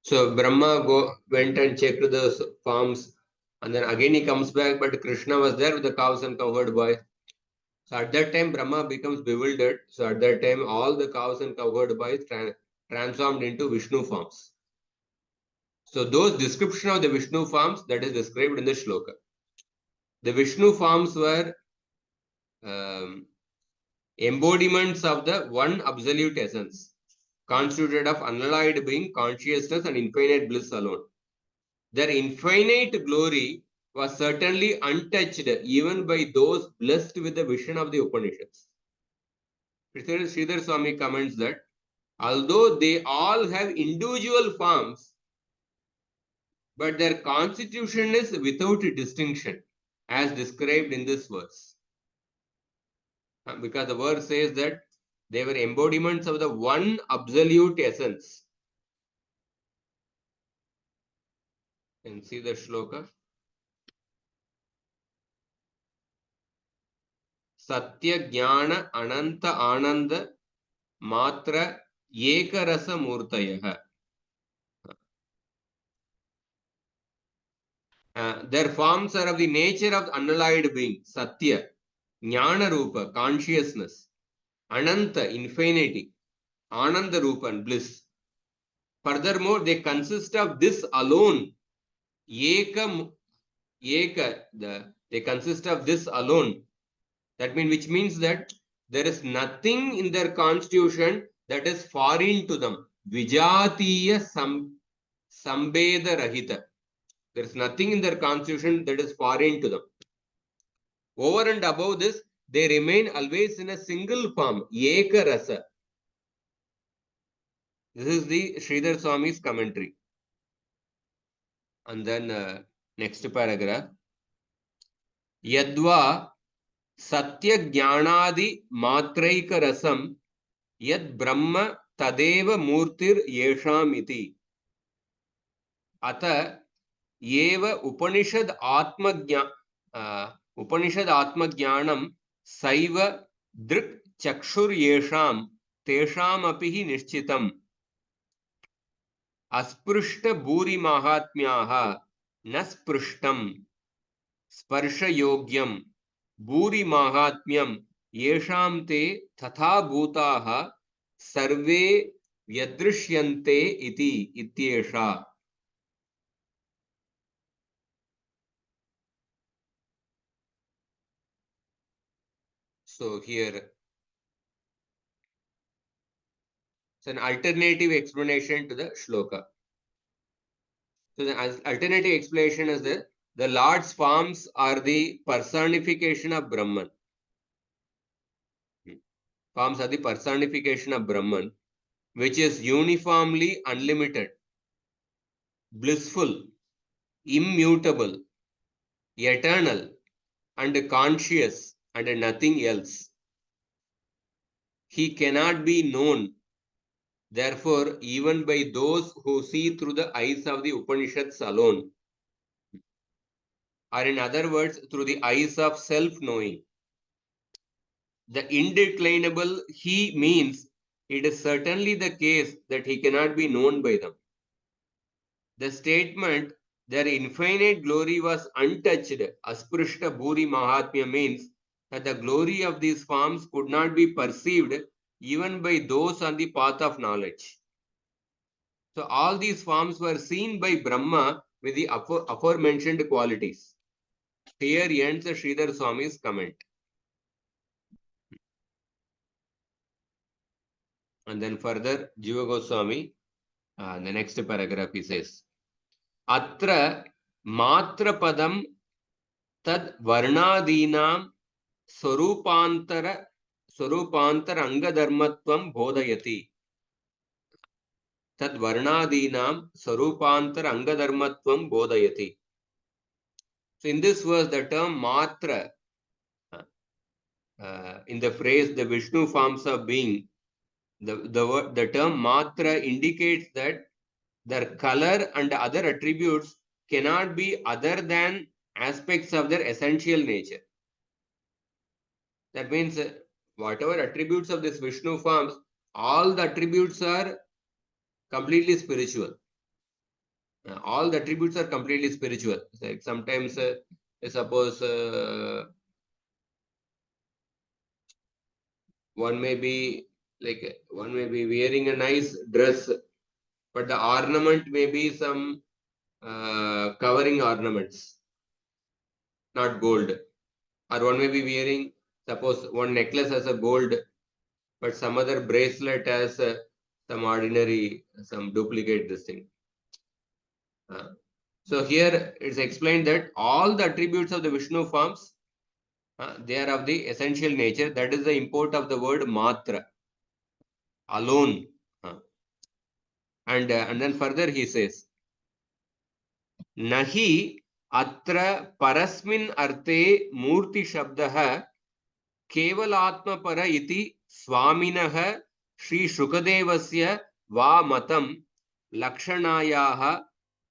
So Brahma went and checked those farms, and then again he comes back, but Krishna was there with the cows and cowherd boys. So at that time, Brahma becomes bewildered. So at that time, all the cows and cowherd boys transformed into Vishnu forms. So those description of the Vishnu forms that is described in the shloka. The Vishnu forms were um, embodiments of the one absolute essence, constituted of unalloyed being, consciousness, and infinite bliss alone. Their infinite glory was certainly untouched even by those blessed with the vision of the Upanishads. Sridhar Swami comments that although they all have individual forms, but their constitution is without distinction, as described in this verse. Because the verse says that they were embodiments of the one absolute essence. And see the shloka. Satya Jnana Ananta Ananda Matra Ekarasa Murtayaha. Their forms are of the nature of unalloyed being, Satya, Jnana Rupa, consciousness, Ananta, infinity, Ananda Rupa, bliss. Furthermore, they consist of this alone, Eka, they consist of this alone. That means, which means that there is nothing in their constitution that is foreign to them. Vijatiya Sambeda Rahita. There is nothing in their constitution that is foreign to them. Over and above this, they remain always in a single form, Eka Rasa. This is the Sridhar Swami's commentary. And then next paragraph. Yadva Satya Jnanadi Matraika Rasam Yad Brahma Tadeva Murtir Yesham iti. Ata Yeva Upanishad Atmajnanam Saiva Drik Chakshur Yesham Tesham Apihi Nishchitam. Asprishta Bhuri Mahatmyaha Nasprushtam Sparsha Yogyam Bhuri Mahatmyam Yesham Te Tatha Bhutaha Sarve Vyadrishyante iti ityesha. So here it's an alternative explanation to the shloka. So the alternative explanation is that the Lord's forms are the personification of Brahman. Forms are the personification of Brahman, which is uniformly unlimited, blissful, immutable, eternal, and conscious, and nothing else. He cannot be known, therefore, even by those who see through the eyes of the Upanishads alone, or in other words, through the eyes of self-knowing. The indeclinable he means it is certainly the case that he cannot be known by them. The statement, their infinite glory was untouched, asprishta bhuri mahatmya, means that the glory of these forms could not be perceived even by those on the path of knowledge. So all these forms were seen by Brahma with the aforementioned qualities. Here ends the Sridhar Swami's comment. And then further, Jiva Goswami, the next paragraph, he says, Atra matra padam tad varnadinam swarupantara angadharmatvam bodhayati. Tad varnadinam swarupantara angadharmatvam bodhayati. So in this verse, the term matra, in the phrase the Vishnu forms of being, the term matra indicates that their color and other attributes cannot be other than aspects of their essential nature. That means whatever attributes of this Vishnu forms, all the attributes are completely spiritual. All the attributes are completely spiritual. Like sometimes, suppose one may be wearing a nice dress, but the ornament may be some covering ornaments, not gold. Or one may be wearing, suppose one necklace has a gold, but some other bracelet has some ordinary, some duplicate this thing. So here it's explained that all the attributes of the Vishnu forms, they are of the essential nature. That is the import of the word matra, alone. And then further he says, Nahi atra parasmin arte murti shabdah केवलात्मपर इति स्वामिनः श्री शुकदेवस्य वा मतं लक्षणायाः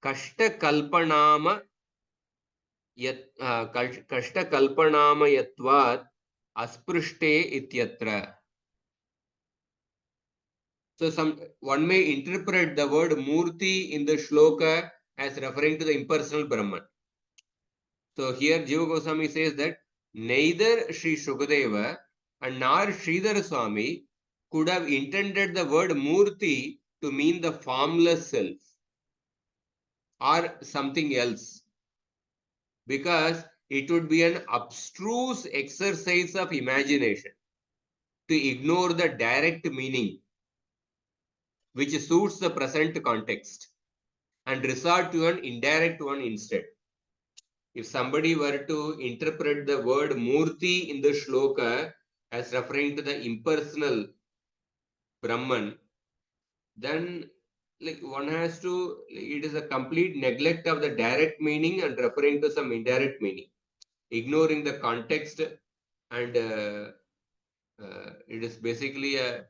कष्टकल्पनामयत्वात् अस्पृष्टे इत्यत्र. So one may interpret the word murti in the shloka as referring to the impersonal Brahman. So here Jiva Goswami says that neither Sri Shukadeva and nor Sridhar Swami could have intended the word Murti to mean the formless self or something else, because it would be an abstruse exercise of imagination to ignore the direct meaning which suits the present context and resort to an indirect one instead. If somebody were to interpret the word Murti in the shloka as referring to the impersonal Brahman, then one has to, it is a complete neglect of the direct meaning and referring to some indirect meaning, ignoring the context, and it is basically a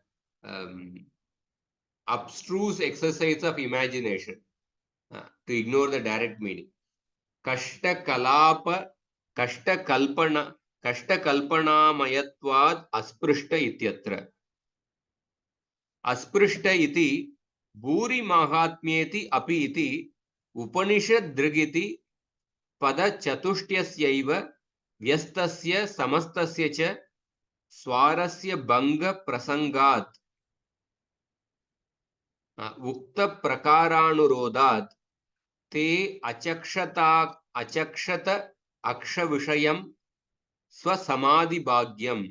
abstruse exercise of imagination to ignore the direct meaning. कष्टकल्पनामयत्वात् अस्पृष्ट इत्यत्र. अस्पृष्ट इति भूरिमाहात्म्येति अपि इति उपनिषदृगिति पदचतुष्टयस्यैव व्यस्तस्य समस्तस्य च स्वारस्य भंग प्रसंगात् उक्त प्रकारानुरोधात् ते अचक्षत अक्षविषयं स्वसमाधिभाग्यं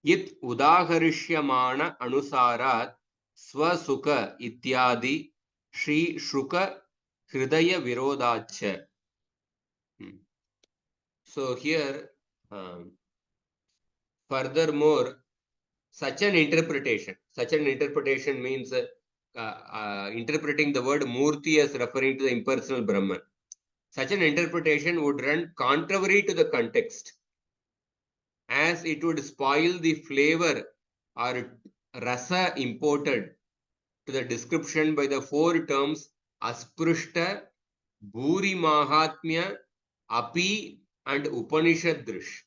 यत् उदाहरिष्यमाण अनुसारात् स्वसुख इत्यादि श्री शुक हृदय विरोधाच्च. So here, furthermore, such an interpretation means interpreting the word Murti as referring to the impersonal Brahman. Such an interpretation would run contrary to the context, as it would spoil the flavor or rasa imported to the description by the four terms Asprishta, Bhuri Mahatmya, Api and Upanishadrish,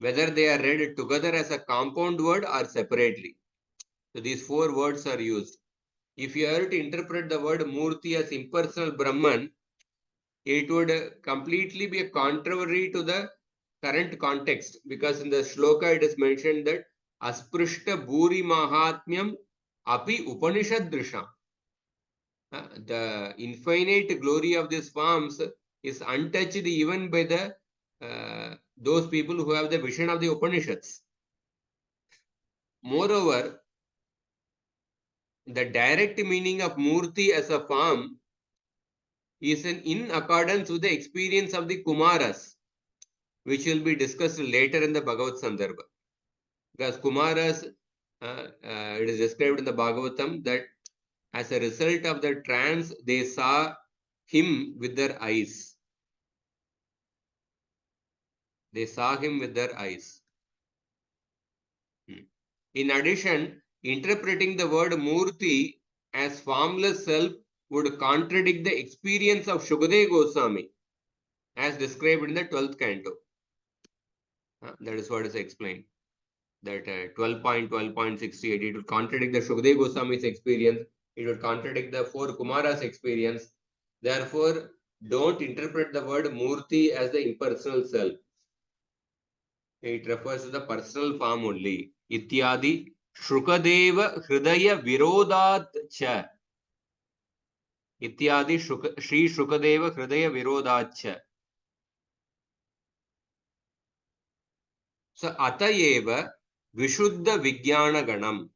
whether they are read together as a compound word or separately. So these four words are used. If you are to interpret the word Murti as impersonal Brahman, it would completely be contrary to the current context, because in the shloka it is mentioned that Asprishta Bhuri Mahatmyam Api Upanishadrisham. The infinite glory of these forms is untouched even by the those people who have the vision of the Upanishads. Moreover, the direct meaning of Murti as a form is in accordance with the experience of the Kumaras, which will be discussed later in the Bhagavad Sandarbha. Because Kumaras, it is described in the Bhagavatam that as a result of the trance, they saw him with their eyes. They saw him with their eyes. In addition, interpreting the word Murti as formless self would contradict the experience of Shukadeva Goswami, as described in the 12th canto. That is what is explained. that 12.12.68, it would contradict the Shukdev Goswami's experience. It would contradict the four Kumaras' experience. Therefore, don't interpret the word Murti as the impersonal self. It refers to the personal form only. Ityadi Shukadeva Hridaya Virodat Cha. Ityadi Shri Shukadeva Hridaya Virodat Cha. So Atayeva Vishuddha Vijnana Ganam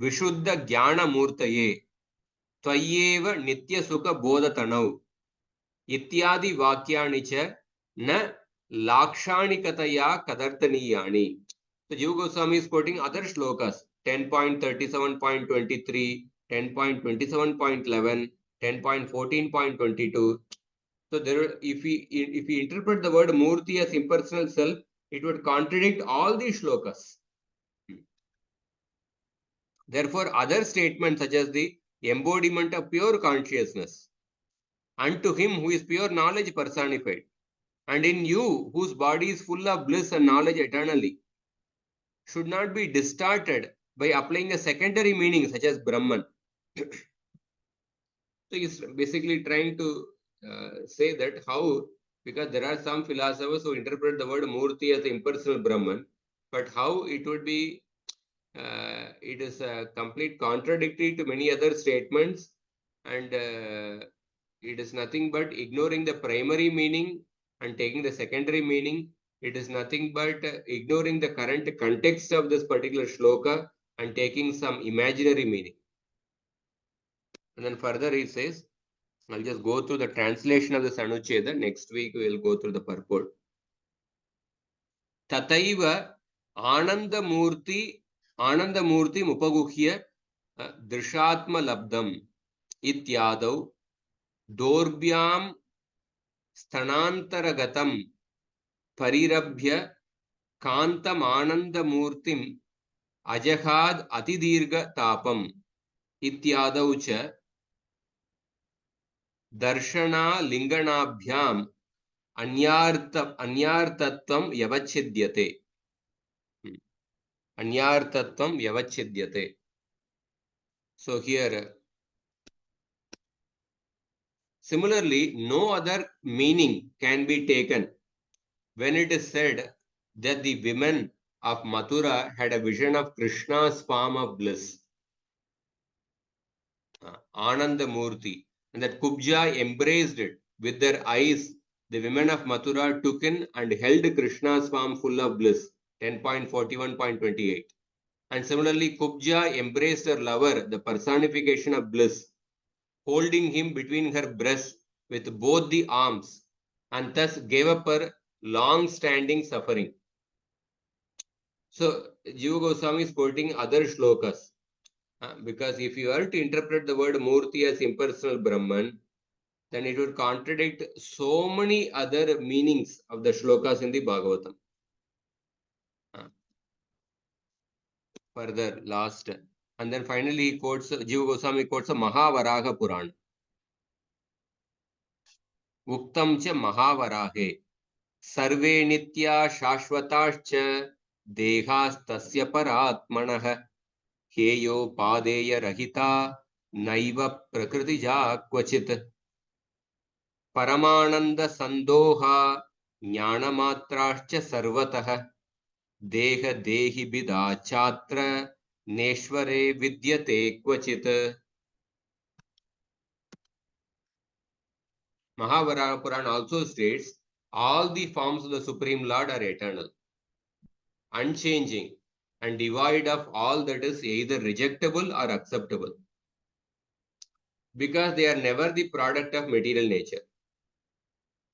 Vishuddha Jnana Murtaye Tvayeva Nitya Sukha Bodhatanau इत्यादि वाक्यानि च न लाक्षाणिकतया कदर्थनीयानि. So Jiva Goswami is quoting other shlokas 10.37.23, 10.27.11, 10.14.22. So there, if we interpret the word Murti as impersonal self, it would contradict all these shlokas. Therefore, other statements such as the embodiment of pure consciousness, unto him who is pure knowledge personified, and in you whose body is full of bliss and knowledge eternally, should not be distorted by applying a secondary meaning such as Brahman. So he's basically trying to say that how, because there are some philosophers who interpret the word Murti as the impersonal Brahman, but how it would be, it is a complete contradictory to many other statements, and it is nothing but ignoring the primary meaning and taking the secondary meaning. It is nothing but ignoring the current context of this particular shloka and taking some imaginary meaning. And then further he says, I'll just go through the translation of this anuccheda. Next week we will go through the purport. Tataiva Anandamurti Mupaguhya Drishatma Labdam Ityadau Dorbhyam Sthanantaragatam Parirabhya Kantam Anandamurtim Ajahad Atidirga Tapam Ityadau Cha Darshana Linganabhyam Anyartatvam Yavachidyate. Anyartatvam Yavachidyate. So here, similarly, no other meaning can be taken when it is said that the women of Mathura had a vision of Krishna's form of bliss, Anandamurti, and that Kubja embraced it with their eyes. The women of Mathura took in and held Krishna's form full of bliss, 10.41.28. And similarly, Kubja embraced her lover, the personification of bliss, holding him between her breasts with both the arms, and thus gave up her long-standing suffering. So, Jiva Goswami is quoting other shlokas. Because if you are to interpret the word Murti as impersonal Brahman, then it would contradict so many other meanings of the shlokas in the Bhagavatam. Further, last. And then finally, he quotes, Jiva Goswami quotes a Mahavaraha Purana. Uktam cha Mahavarahe. Sarve nitya shashvatascha dehastasya paratmanah heyo padeya rahita naiva prakrtija kvachit paramananda sandoha jnanamatrascha sarvatah deha dehi bidachatra neshware vidyate kvachit. Mahavaraha Purana also states all the forms of the Supreme Lord are eternal, unchanging, and devoid of all that is either rejectable or acceptable, because they are never the product of material nature.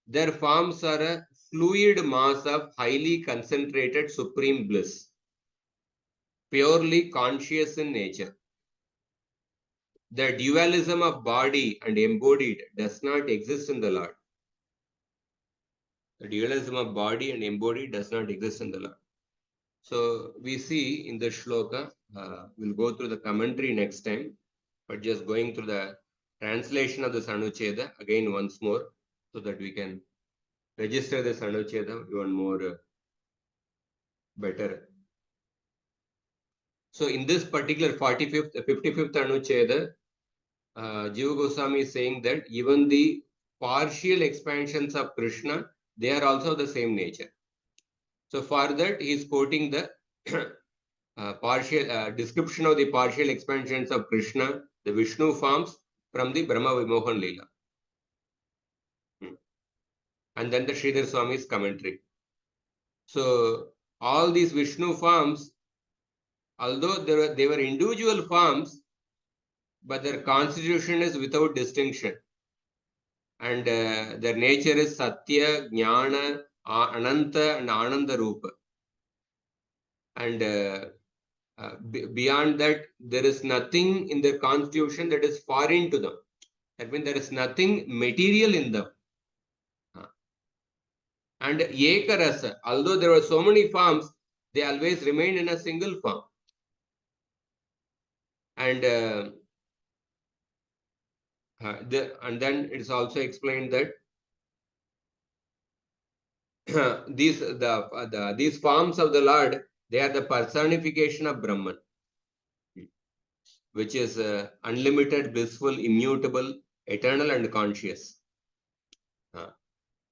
Their forms are a fluid mass of highly concentrated supreme bliss, purely conscious in nature. The dualism of body and embodied does not exist in the Lord. The dualism of body and embodied does not exist in the Lord. So we see in the shloka, we'll go through the commentary next time, but just going through the translation of this anuccheda again once more, so that we can register this anuccheda even more better. So in this particular 55th, 55th Anucheda, Jiva Goswami is saying that even the partial expansions of Krishna, they are also the same nature. So for that, he is quoting the partial description of the partial expansions of Krishna, the Vishnu forms from the Brahma Vimohan Leela. And then the Sridhar Swami's commentary. So all these Vishnu forms, although they were individual forms, but their constitution is without distinction. And their nature is Satya, Jnana, Ananta, and Ananda Rupa. And beyond that, there is nothing in their constitution that is foreign to them. That means there is nothing material in them. And Ekarasa, although there were so many forms, they always remain in a single form. And then it's also explained that these forms of the Lord, they are the personification of Brahman, which is unlimited, blissful, immutable, eternal, and conscious.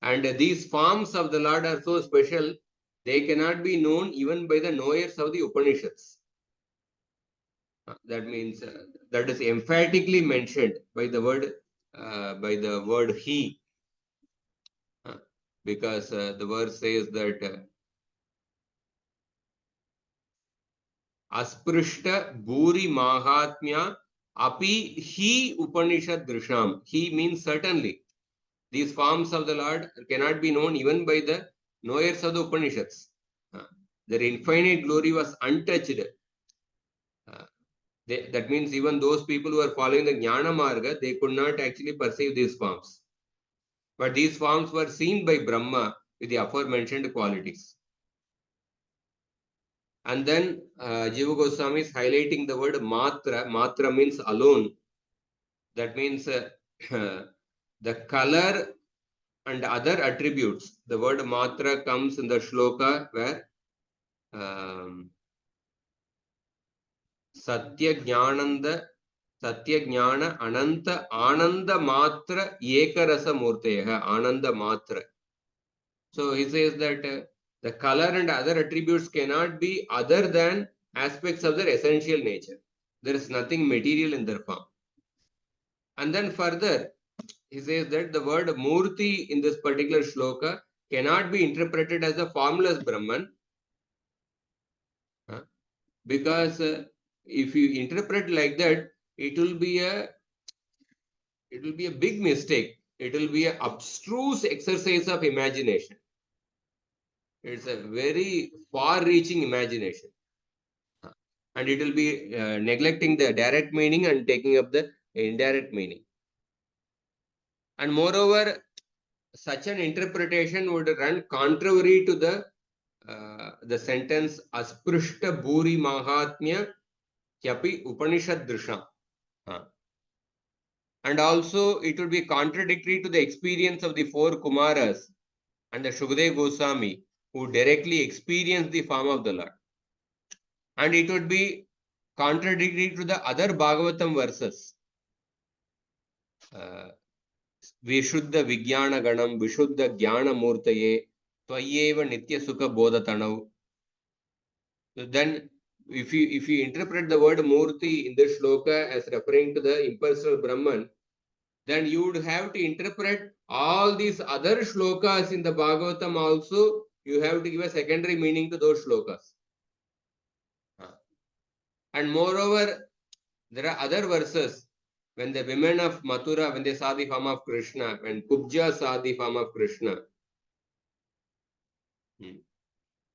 And these forms of the Lord are so special, they cannot be known even by the knowers of the Upanishads. That means that is emphatically mentioned by the word he, because the verse says that Asprishta Bhuri Mahatmya Api He Upanishad Drisham. He means certainly. These forms of the Lord cannot be known even by the knowers of the Upanishads. Their infinite glory was untouched. That means even those people who are following the Jnana Marga, they could not actually perceive these forms. But these forms were seen by Brahma with the aforementioned qualities. And then Jiva Goswami is highlighting the word Matra. Matra means alone. That means the color and other attributes. The word Matra comes in the shloka where Satya Jnananda Satya Jnana Ananta Ananda Matra Ekarasa Murteha Ananda Matra. So he says that the color and other attributes cannot be other than aspects of their essential nature. There is nothing material in their form. And then further, he says that the word Murti in this particular shloka cannot be interpreted as a formless Brahman, because if you interpret like that, it will be a big mistake. It will be an abstruse exercise of imagination. It's a very far-reaching imagination. And it will be neglecting the direct meaning and taking up the indirect meaning. And moreover, such an interpretation would run contrary to the sentence Asprishta Bhuri Mahatmya Kyapi Upanishad Drisham. And also, it would be contradictory to the experience of the four Kumaras and the Shukdev Goswami, who directly experienced the form of the Lord. And it would be contradictory to the other Bhagavatam verses. Vishuddha Vijnana Ganam, Vishuddha Jnana Murtaye, Tvayeva Nitya Sukha Bodhatanav. Then, if you interpret the word Murti in this shloka as referring to the impersonal Brahman, then you would have to interpret all these other shlokas in the Bhagavatam also. You have to give a secondary meaning to those shlokas. And moreover, there are other verses when the women of Mathura, when they saw the form of Krishna, when Kubja saw the form of Krishna,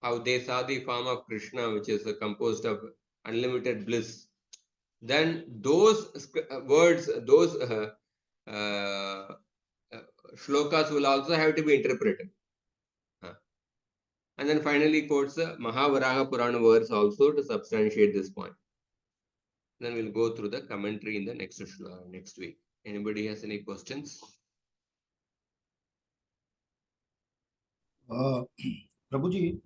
how they saw the form of Krishna, which is composed of unlimited bliss. Then those words, those shlokas will also have to be interpreted. And then finally quotes the Mahavaraha Purana verse also to substantiate this point. Then we'll go through the commentary in the next week. Anybody has any questions? Prabhuji.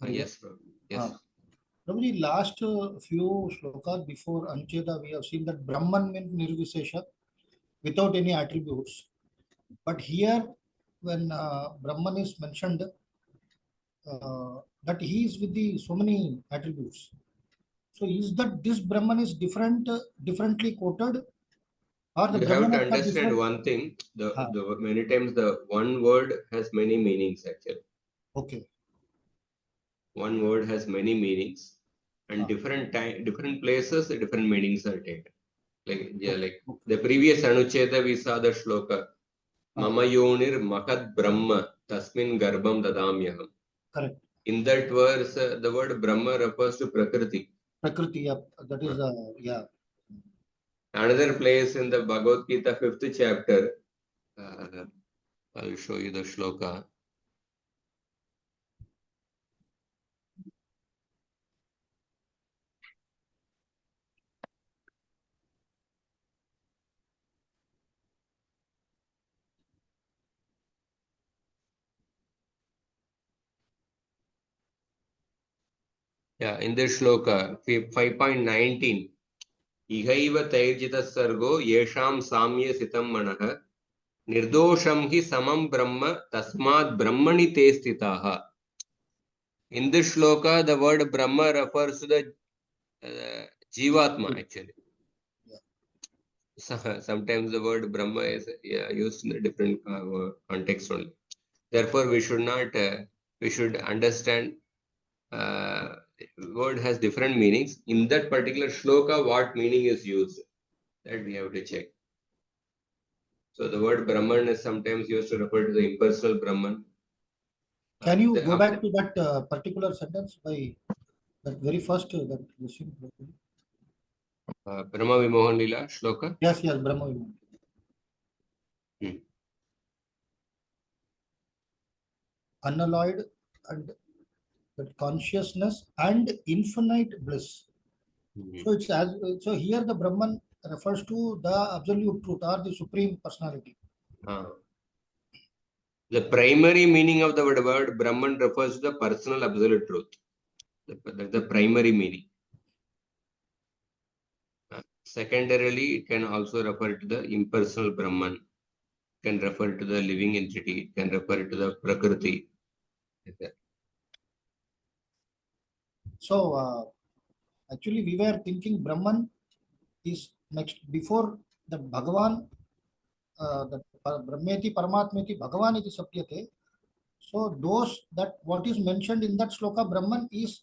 Yes, Prabhu. Yes. Prabhuji, last few shlokas before Anucheda, we have seen that Brahman means Nirvishesha without any attributes. But here, when Brahman is mentioned, that he is with the so many attributes. So is that this Brahman is different, differently quoted, or the You have Brahmanas to are understand different? one thing. The many times the one word has many meanings actually. Okay. One word has many meanings, and different places, different meanings are taken. Like the previous Anucheda, we saw the shloka. Mama yonir mahat brahma tasmin garbham dadamyaham. Correct. In that verse, the word Brahma refers to Prakriti. Prakriti, yeah, that is, yeah. Another place in the Bhagavad Gita, 5th chapter, I'll show you the shloka. Yeah, in this shloka, 5.19, Ihaiva tairjita sargo yesham samya sitam manaha nirdosham hi samam brahma tasmad brahmani te stitaha. In this shloka, the word Brahma refers to the Jivatma actually. Sometimes the word Brahma is used in a different context only. Therefore, we should not, we should understand word has different meanings. In that particular shloka, what meaning is used? That we have to check. So the word Brahman is sometimes used to refer to the impersonal Brahman. Can you go back to that particular sentence by that very first that Brahma Vimohan Lila shloka? Yes, yes, Brahma Vimohan. Unalloyed and that consciousness and infinite bliss. So it's as so here the Brahman refers to the absolute truth or the supreme personality. The primary meaning of the word Brahman refers to the personal absolute truth. That's the primary meaning. Secondarily, it can also refer to the impersonal Brahman. It can refer to the living entity. It can refer to the Prakriti. So actually we were thinking Brahman is next before the Bhagavan, the Brahmeti Paramatmeti Bhagavan iti sapyate. So those that what is mentioned in that shloka Brahman is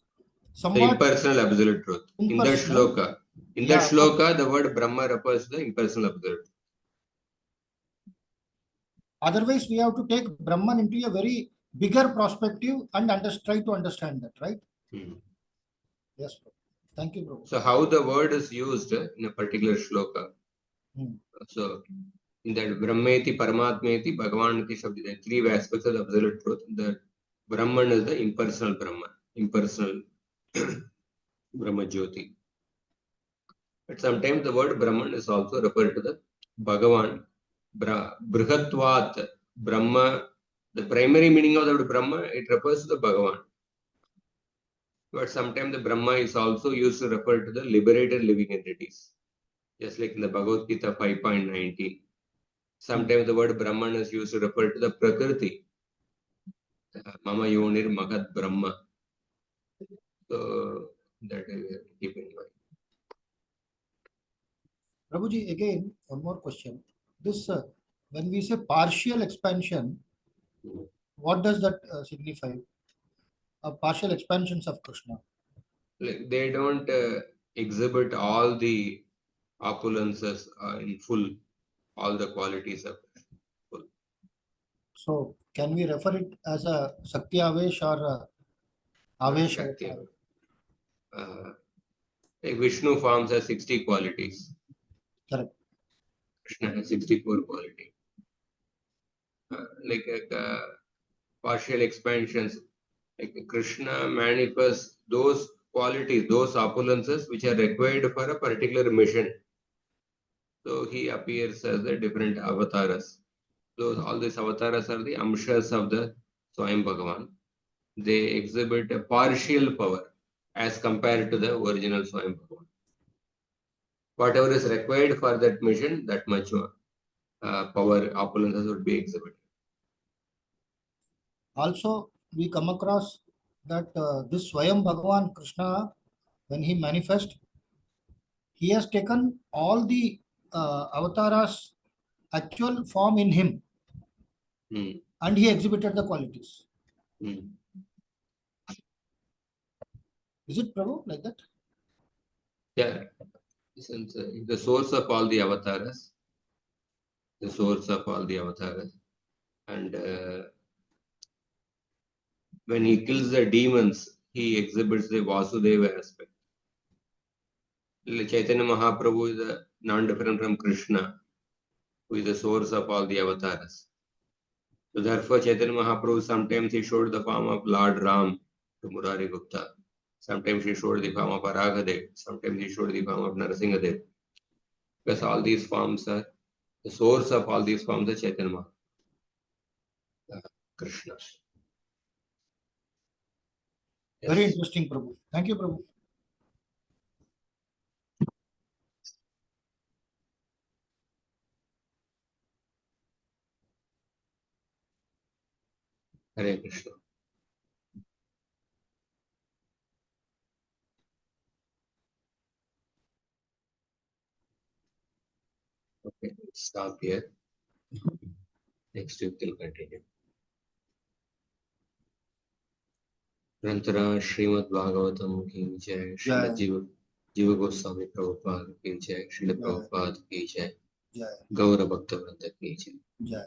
The somewhat impersonal absolute truth. impersonal. In that shloka, the word Brahma refers to the impersonal absolute. Otherwise, we have to take Brahman into a very bigger perspective and try to understand that, right? Yes, bro. Thank you, bro. So how the word is used in a particular shloka. So in that Brahmeti, Paramatmeti, Bhagavaniti Shabdi, the three aspects of the absolute truth. The Brahman is the impersonal Brahman, impersonal Brahma Jyoti. But sometimes the word Brahman is also referred to the Bhagavan, Brihatvat, Brahma. The primary meaning of the word Brahma, it refers to the Bhagavan. But sometimes the Brahma is also used to refer to the liberated living entities. Just like in the Bhagavad Gita 5.19. Sometimes the word Brahman is used to refer to the Prakriti. Mama Yonir Mahat Brahma. So that we have to keep in mind. Prabhuji, again, one more question. This, when we say partial expansion, what does that signify? Partial expansions of Krishna. Like they don't exhibit all the opulences in full, all the qualities of full. So, can we refer it as a Sakti Avesh or Avesh? Like Vishnu forms has 60 qualities. Correct. Krishna has 64 qualities. Partial expansions, like Krishna manifests those qualities, those opulences which are required for a particular mission. So he appears as the different avatars. All these avatars are the amshas of the Swayam Bhagavan. They exhibit a partial power. as compared to the original Swayam Bhagavan. Whatever is required for that mission, that much power, opulences would be exhibited. Also, we come across that this Swayam Bhagavan Krishna, when he manifests, he has taken all the avatars' actual form in him, and he exhibited the qualities. Is it, Prabhu, like that? Yeah. Since the source of all the avatars, the source of all the avatars, and when he kills the demons, he exhibits the Vasudeva aspect. Chaitanya Mahaprabhu is non-different from Krishna, who is the source of all the avatars. So therefore, Chaitanya Mahaprabhu, sometimes he showed the form of Lord Ram to Murari Gupta. Sometimes he showed the form of Araghadev. Sometimes he showed the form of Narasimhadev. Because all these forms are, the source of all these forms are Chaitanya Mahaprabhu, Krishna. Yes. Very interesting, Prabhu. Thank you, Prabhu. Hare Krishna. Okay, let's stop here. Next week we'll continue. ग्रंथराज Shrimad Bhagavatam की जय, श्रील जीव गोस्वामी प्रभुपाद की जय, श्रील प्रभुपाद की जय, गौर भक्त वृंद की जय।